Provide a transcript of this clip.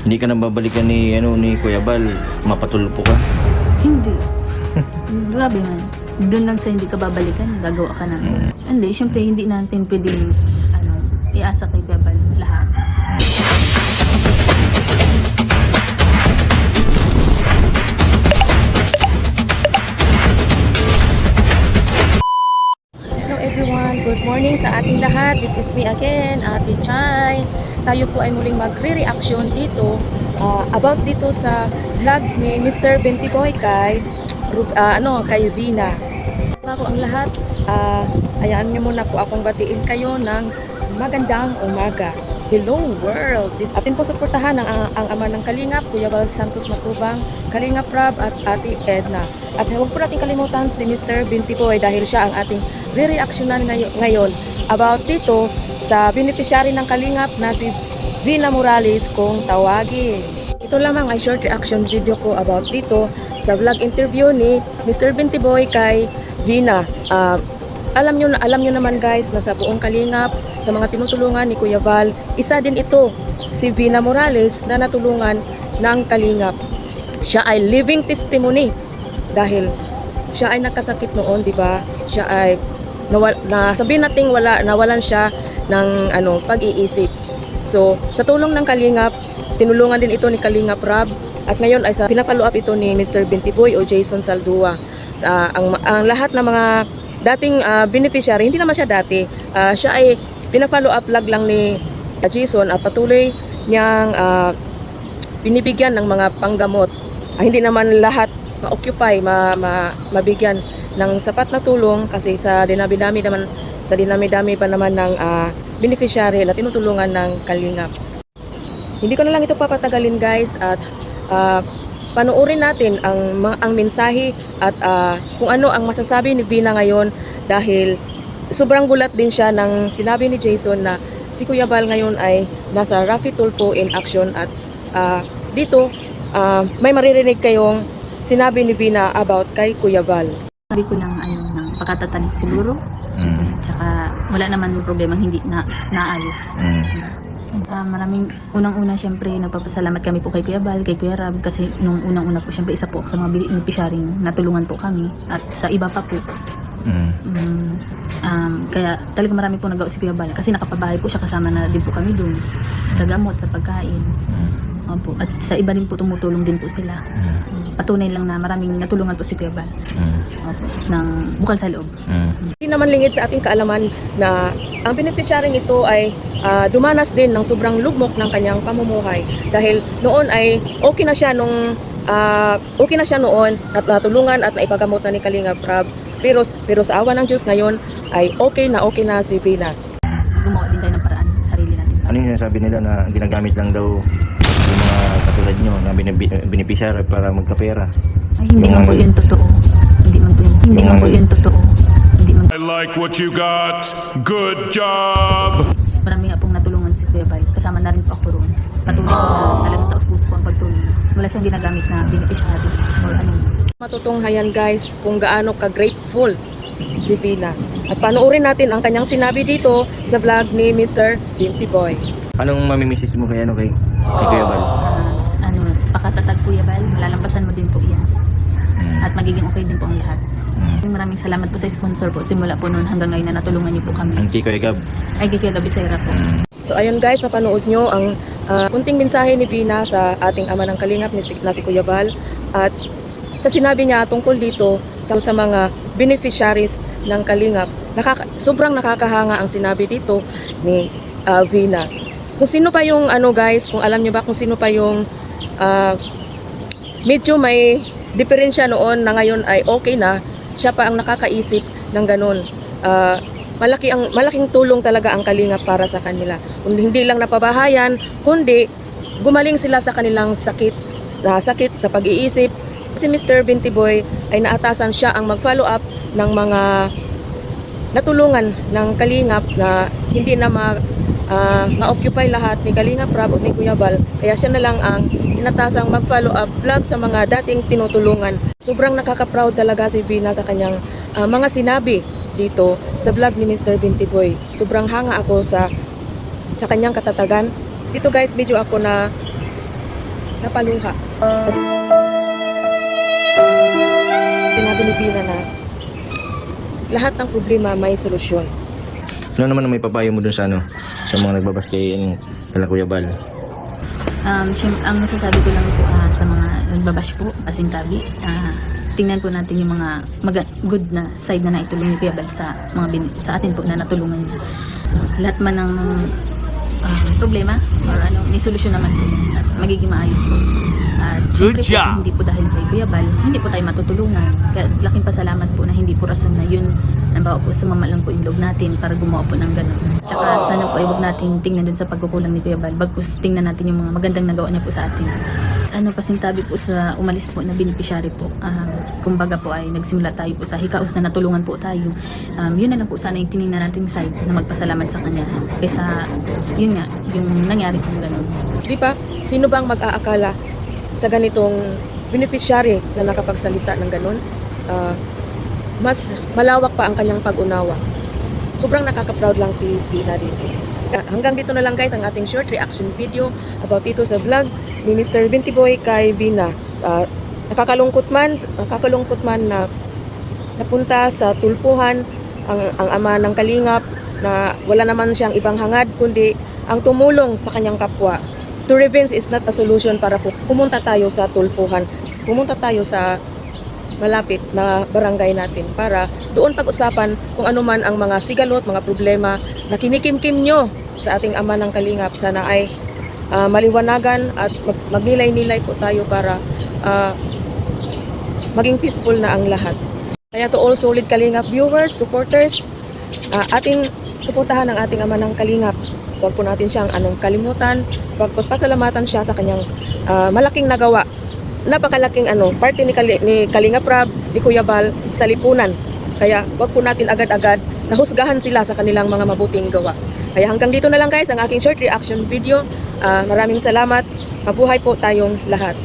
Hindi ka na babalikan ni Kuya Bal, mapatulpo ka. Hindi. Grabe man. Doon lang sa hindi ka babalikan, gagawa ka na. Hindi, syempre hindi natin pwedeng iasa kay Kuya Bal lahat. Hello everyone, good morning sa ating lahat. This is me again, Ate Chay. Tayo po ay muling magre-reaction dito about dito sa vlog ni Mr. Bentiboy kay Vina. Ako ang lahat, ayaan niyo muna po akong batiin kayo ng magandang umaga. Hello world! Atin po suportahan ang ama ng Kalingap, Kuya Bal Santos Matubang, Kalingap Rob at Ate Edna. At huwag po natin kalimutan si Mr. Bentiboy dahil siya ang ating re-reactionan ngayon about dito sa beneficiary ng Kalingap na si Vina Morales kung tawagin. Ito lamang ay short reaction video ko about dito sa vlog interview ni Mr. Bentiboy kay Vina. Alam nyo naman guys na sa buong Kalingap, sa mga tinutulungan ni Kuya Bal, isa din ito si Vina Morales na natulungan ng Kalingap. Siya ay living testimony dahil siya ay nagkasakit noon, di ba? Siya ay sabihin nating nawalan siya ng pag-iisip. So, sa tulong ng Kalingap, tinulungan din ito ni Kalingap Rob at ngayon ay pinapalo up ito ni Mr. Bentiboy o Jason Saldua. Ang lahat ng mga dating beneficiary, hindi naman siya dati, siya ay pina-follow up lang ni Jason at patuloy niyang binibigyan ng mga panggamot. Hindi naman lahat ma-occupy, mabigyan ng sapat na tulong kasi sa dinami-dami pa naman ng beneficiary na tinutulungan ng Kalingap. Hindi ko na lang ito papatagalin guys at panoorin natin ang mensahe at kung ano ang masasabi ni Vina ngayon dahil sobrang gulat din siya ng sinabi ni Jason na si Kuya Bal ngayon ay nasa Rafi Tulfo in action at dito may maririnig kayong sinabi ni Vina about kay Kuya Bal. Sabi ko ng pagkatatanig siguro. Tsaka wala naman problema hindi naayos. Maraming unang-una syempre nagpapasalamat kami po kay Kuya Bal, kay Kuya Rab kasi nung unang-una po syempre isa po sa mga beneficiaryong natulungan po kami at sa iba pa po. Kaya talaga marami po nagawa si Kuya Bal kasi nakapabahay po siya, kasama na din po kami doon sa gamot, sa pagkain. Opo. At sa iba din po tumutulong din po sila. Patunay lang na maraming natulungan po si Kuya Bal. Opo. Ng bukal sa loob. Hindi naman lingid sa ating kaalaman na ang beneficiary ito ay dumanas din ng sobrang lugmok ng kanyang pamumuhay dahil noon ay okay na siya noon at natulungan at naipagamot na ni Kalingap Rob pero sa awa ng Diyos ngayon ay okay na si Vina. Gumawa din tayo ng paraan sa sarili natin. Ano yung sinasabi nila na ginagamit lang daw yung mga katulad nyo na beneficiary para magkapera? Ay, hindi man po yun totoo. Hindi man po yun totoo. I like what you got. Good job. Marami nga pong natulungan si Kuya Bal. Kasama na rin po ako roon. Patuloy ko na talagang taos-puso po ang pagtulong. Wala siyang ginagamit na beneficiary or ano. Matutunghayan guys kung gaano ka-grateful si Vina. At panoorin natin ang kanyang sinabi dito sa vlog ni Mr. Bentiboy. Anong mamimisis mo kay Kuya Bal? Pakatatag Kuya Bal, malalampasan mo din po yan. At magiging okay din po ang lahat. Maraming salamat po sa sponsor po. Simula po noon hanggang ngayon na natulungan niyo po kami. Ang Kiko Egab? Ay, Kiko Gabisera po. So ayun guys, napanood nyo ang kunting mensahe ni Vina sa ating ama ng Kalingap na si Kuya Bal. At sa sinabi niya tungkol dito sa mga beneficiaries ng Kalingap, sobrang nakakahanga ang sinabi dito ni Vina. Kung sino pa yung guys, kung alam nyo ba kung sino pa yung medyo may diferensya noon na ngayon ay okay na, siya pa ang nakakaisip ng ganun. Malaking tulong talaga ang Kalingap para sa kanila. Hindi lang napabahayan, kundi gumaling sila sa kanilang sakit sa pag-iisip. Si Mr. Bentiboy ay naatasan siya ang mag-follow up ng mga natulungan ng Kalingap na hindi na ma-occupy lahat ni Kalingap Rob o ni Kuya Bal. Kaya siya na lang ang inatasang mag-follow up vlog sa mga dating tinutulungan. Sobrang nakaka-proud talaga si Vina sa kanyang mga sinabi dito sa vlog ni Mr. Bentiboy. Sobrang hanga ako sa kanyang katatagan. Dito guys, video ako na napaluha. Sinabi ni Bina na lahat ng problema may solusyon. Ano naman ang may papayo mo dun sa ano, sa mga nagbabas kay kala Kuya Bal? Ang masasabi ko lang po sa mga nagbabash po, asintabi, tingnan po natin yung mga good na side na naitulong ni Kuya Bal sa sa atin po na natulungan niya. Lahat man ng problema or may solusyon naman po yan at magiging maayos po. At syempre po, hindi po dahil kay Kuya Bal, hindi po tayo matutulungan. Kaya laking pasalamat po na hindi po rason na yun. Nabawa po, sumama lang po yung loob natin para gumawa po ng gano'n. Tsaka sana po ay huwag natin tingnan dun sa pagkukulang ni Kuya Bal. Bagkus tingnan natin yung mga magandang nagawa niya po sa atin. Pasintabi po sa umalis po na beneficiary po. Kumbaga po ay nagsimula tayo po sa hikaos na natulungan po tayo. Yun na lang po sana yung tinignan nating side na magpasalamat sa kanya. Kaysa yun nga, yung nangyari po gano'n. Di ba? Sino bang mag-aakala sa ganitong beneficiary na nakapagsalita ng gano'n? Mas malawak pa ang kanyang pag-unawa. Sobrang nakaka-proud lang si Bina dito. Hanggang dito na lang guys ang ating short reaction video about dito sa vlog ni Mr. Bintiboy kay Bina. Nakakalungkot man na napunta sa tulpuhan ang ama ng Kalingap na wala naman siyang ibang hangad kundi ang tumulong sa kanyang kapwa. To revenge is not a solution para pumunta tayo sa tulpuhan. Pumunta tayo sa malapit na barangay natin para doon pag-usapan kung ano man ang mga sigalot, mga problema na kinikimkim nyo sa ating ama ng Kalingap. Sana ay maliwanagan at magnilay-nilay po tayo para maging peaceful na ang lahat. Kaya to all solid Kalingap viewers, supporters, ating suportahan ang ating ama ng Kalingap. Huwag po natin siyang kalimutan. Pagkos pasalamatan siya sa kanyang malaking nagawa. Napakalaking parte ni Kalingap Rab, ni Kuya Bal sa lipunan. Kaya wag po natin agad-agad nahusgahan sila sa kanilang mga mabuting gawa. Kaya hanggang dito na lang guys ang aking short reaction video. Maraming salamat. Mabuhay po tayong lahat.